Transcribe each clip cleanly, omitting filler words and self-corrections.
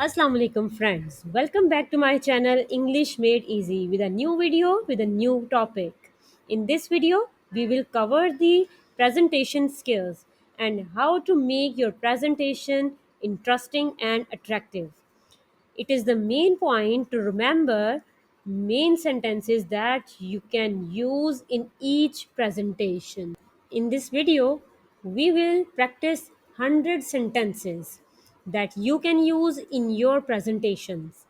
Assalamu alaikum friends. Welcome back to my channel English Made Easy with a new video with a new topic. In this video, we will cover the presentation skills and how to make your presentation interesting and attractive. It is the main point to remember main sentences that you can use in each presentation. In this video, we will practice 100 sentences that you can use in your presentations.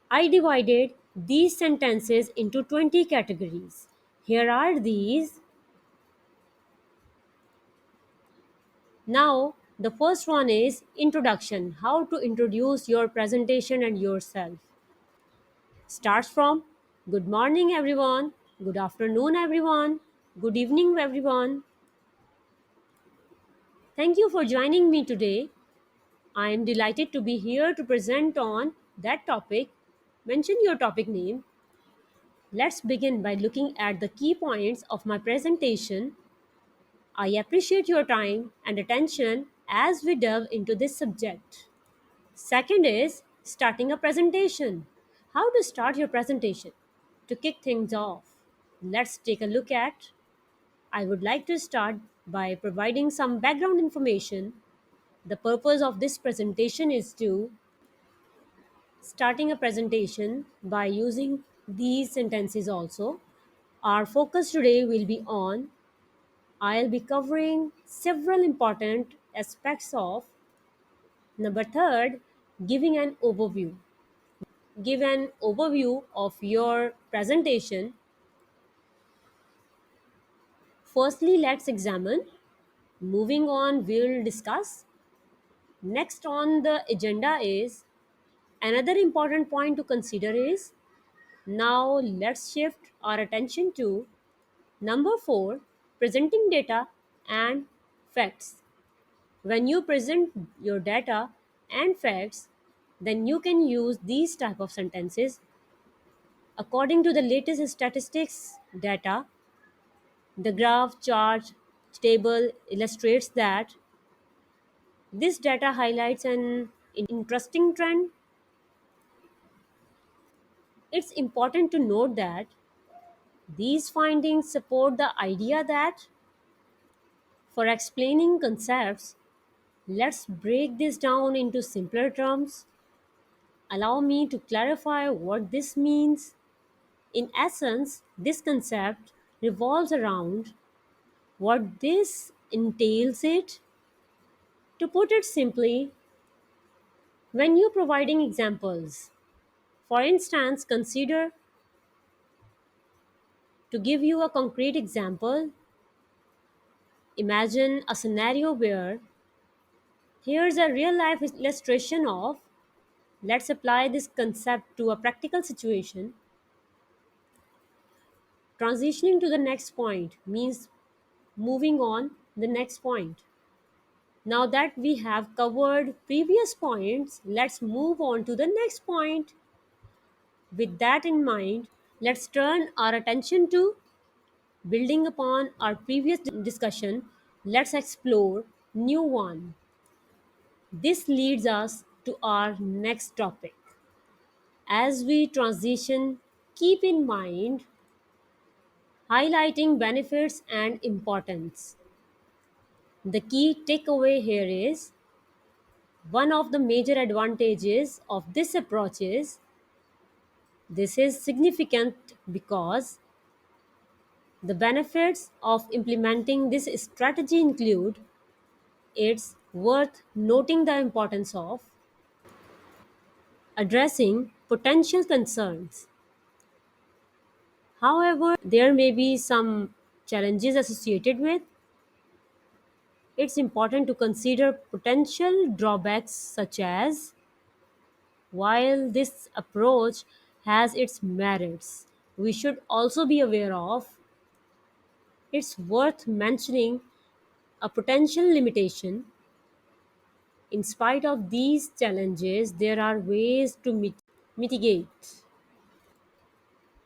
I divided these sentences into 20 categories. Here are these. Now, the first one is introduction, how to introduce your presentation and yourself. Starts from good morning everyone, good afternoon everyone, good evening everyone. Thank you for joining me today. I am delighted to be here to present on that topic. Mention your topic name. Let's begin by looking at the key points of my presentation. I appreciate your time and attention as we delve into this subject. Second is starting a presentation. How to start your presentation? To kick things off, let's take a look at. I would like to start by providing some background information. The purpose of this presentation is to starting a presentation by using these sentences also. Our focus today will be on I'll be covering several important aspects of number third, giving an overview. Give an overview of your presentation. Firstly, let's examine. Moving on, we'll discuss. Next on the agenda is another important point to consider is now let's shift our attention to number 4, presenting data and facts. When you present your data and facts, then you can use these type of sentences. According to the latest statistics data, the graph, chart, table illustrates that this data highlights an interesting trend. It's important to note that these findings support the idea that for explaining concepts, let's break this down into simpler terms. Allow me to clarify what this means. In essence, this concept revolves around what this entails it. To put it simply, when you're providing examples, for instance, consider to give you a concrete example, imagine a scenario where here's a real life illustration of, let's apply this concept to a practical situation. Transitioning to the next point means moving on the next point. Now that we have covered previous points, let's move on to the next point. With that in mind, let's turn our attention to building upon our previous discussion. Let's explore new one. This leads us to our next topic. As we transition, keep in mind highlighting benefits and importance. The key takeaway here is one of the major advantages of this approach is this is significant because the benefits of implementing this strategy include it's worth noting the importance of addressing potential concerns. However, there may be some challenges associated with it's important to consider potential drawbacks such as while this approach has its merits, we should also be aware of it's worth mentioning a potential limitation. In spite of these challenges, there are ways to mitigate.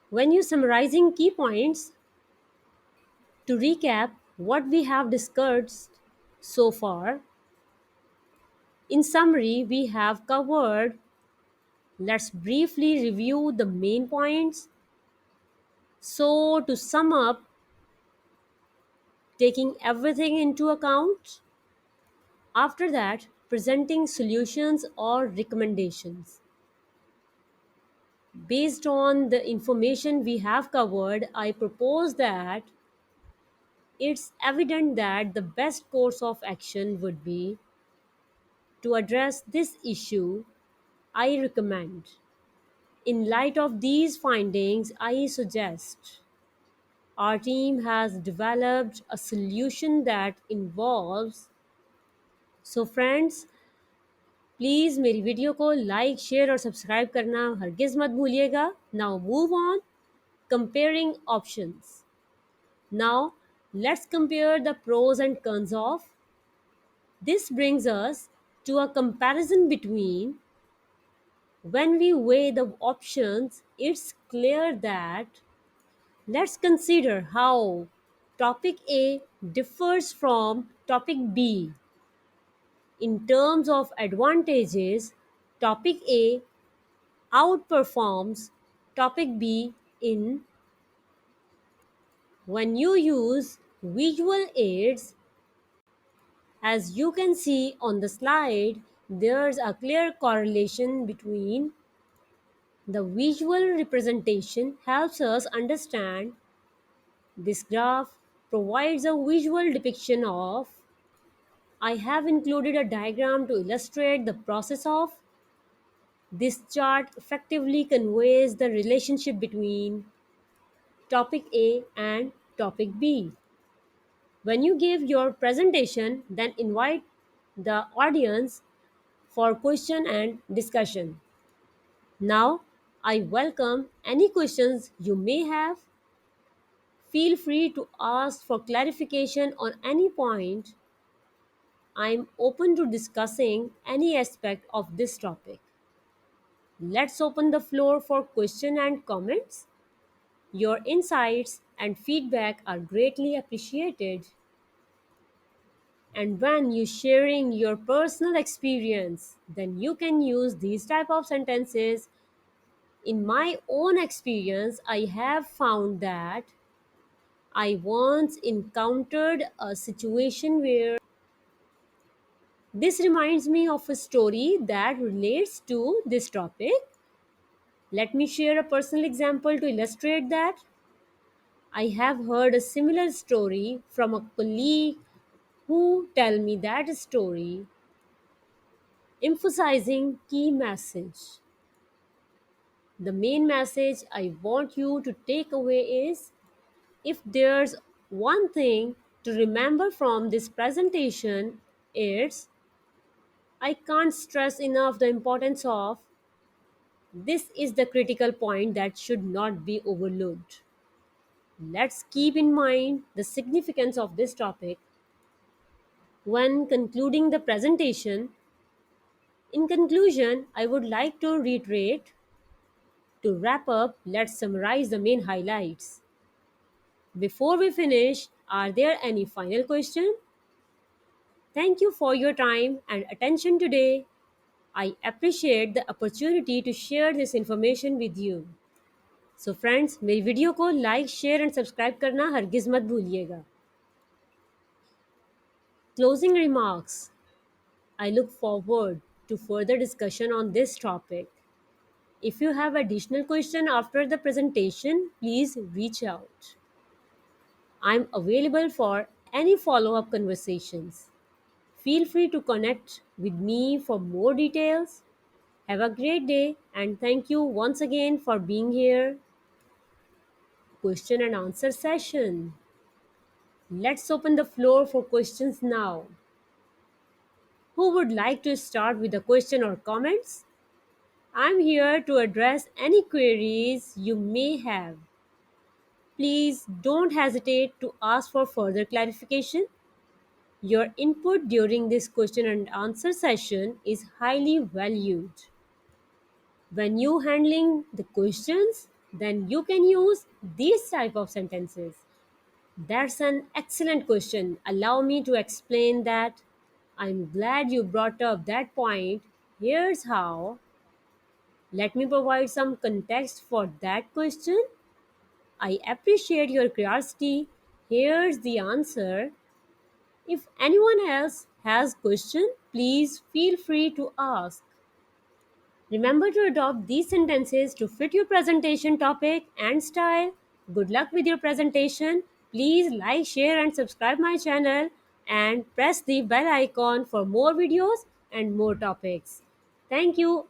When you're summarizing key points, to recap what we have discussed so far, In summary, we have covered. Let's briefly review the main points. So, to sum up, taking everything into account, after that, presenting solutions or recommendations. Based on the information we have covered, I propose that it's evident that the best course of action would be to address this issue. I recommend. In light of these findings, I suggest our team has developed a solution that involves. So friends, please मेरी video को like share और subscribe करना हरगिज़ मत भूलिएगा. Now move on comparing options. Now let's compare the pros and cons of. This brings us to a comparison between. When we weigh the options, it's clear that. Let's consider how topic A differs from topic B. In terms of advantages, topic A outperforms topic B in. When you use visual aids, as you can see on the slide, there's a clear correlation between. The visual representation helps us understand. This graph provides a visual depiction of. I have included a diagram to illustrate the process of. This chart effectively conveys the relationship between topic A and topic B. When you give your presentation, then invite the audience for question and discussion. Now, I welcome any questions you may have. Feel free to ask for clarification on any point. I'm open to discussing any aspect of this topic. Let's open the floor for question and comments. Your insights and feedback are greatly appreciated. And when you sharing your personal experience, then you can use these type of sentences. In my own experience, I have found that I once encountered a situation where. This reminds me of a story that relates to this topic. Let me share a personal example to illustrate that. I have heard a similar story from a colleague who tell me that story emphasizing key message. The main message I want you to take away is, if there's one thing to remember from this presentation, it's. I can't stress enough the importance of. This is the critical point that should not be overlooked. Let's keep in mind the significance of this topic when concluding the presentation. In conclusion, I would like to reiterate. To wrap up, let's summarize the main highlights. Before we finish, are there any final questions? Thank you for your time and attention today. I appreciate the opportunity to share this information with you. So friends, मेरी video को like share and subscribe करना हरगिज़ मत भूलिएगा. Closing remarks. I look forward to further discussion on this topic. If you have additional question after the presentation, please reach out. I'm available for any follow-up conversations. Feel free to connect with me for more details. Have a great day and thank you once again for being here. Question and answer session. Let's open the floor for questions now. Who would like to start with a question or comments? I'm here to address any queries you may have. Please don't hesitate to ask for further clarification. Your input during this question and answer session is highly valued. When you handling the questions, then you can use these type of sentences. That's an excellent question. Allow me to explain that. I'm glad you brought up that point. Here's how. Let me provide some context for that question. I appreciate your curiosity. Here's the answer. If anyone else has question, please feel free to ask. Remember to adopt these sentences to fit your presentation topic and style. Good luck with your presentation. Please like, share and subscribe my channel and press the bell icon for more videos and more topics. Thank you.